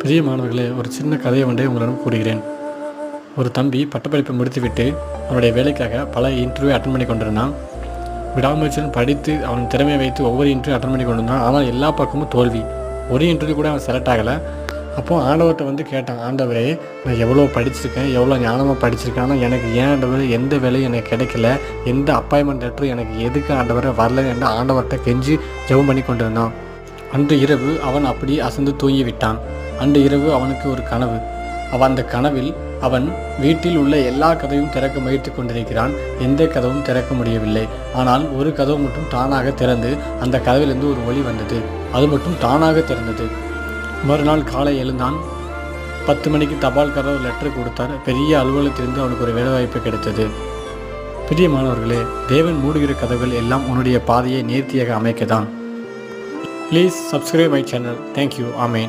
பிரியமானவர்களே, ஒரு சின்ன கதையை ஒன்றை உங்களிடம் கூறுகிறேன். ஒரு தம்பி பட்டப்படிப்பை முடித்துவிட்டு அவனுடைய வேலைக்காக பல இன்டர்வியூ அட்டன் பண்ணி கொண்டிருந்தான். விடாமுயற்சியுடன் படித்து அவன் திறமையை வைத்து ஒவ்வொரு இன்டர்வியூ அட்டன் பண்ணி கொண்டிருந்தான். ஆனால் எல்லா பக்கமும் தோல்வி. ஒரு இன்டர்வியூ கூட அவன் செலக்ட் ஆகலை. அப்போது ஆண்டவர்கிட்ட கேட்டான், ஆண்டவரே, நான் எவ்வளோ படிச்சிருக்கேன், எவ்வளோ ஞானமாக படிச்சிருக்கேன், ஆனால் எனக்கு ஏன் ஆண்டவர் எந்த வேலையும் எனக்கு கிடைக்கல, எந்த அப்பாயின்மெண்ட் லெட்டரும் எனக்கு எதுக்கு ஆண்டவரை வரல என்று ஆண்டவர்கிட்ட கெஞ்சி ஜெபம் பண்ணி கொண்டிருந்தான். அன்று இரவு அவன் அப்படியே அசந்து தூங்கிவிட்டான். அன்று இரவு அவனுக்கு ஒரு கனவு. அந்த கனவில் அவன் வீட்டில் உள்ள எல்லா கதவையும் திறக்க முயற்சி கொண்டிருக்கிறான். எந்த கதவும் திறக்க முடியவில்லை. ஆனால் ஒரு கதவு மட்டும் தானாக திறந்து அந்த கதவிலிருந்து ஒரு ஒளி வந்தது. அது மட்டும் தானாக திறந்தது. மறுநாள் காலை எழுந்தான். 10 மணிக்கு தபால்காரர் லெட்டர் கொடுத்தார். பெரிய அலுவலகத்திலிருந்து அவனுக்கு ஒரு வேலைவாய்ப்பு கிடைத்தது. பிரியமானவர்களே, தேவன் மூடுகிற கதவுகள் எல்லாம் உன்னுடைய பாதையை நேர்த்தியாக அமைக்கத்தான். Please subscribe my channel. Thank you. Amen.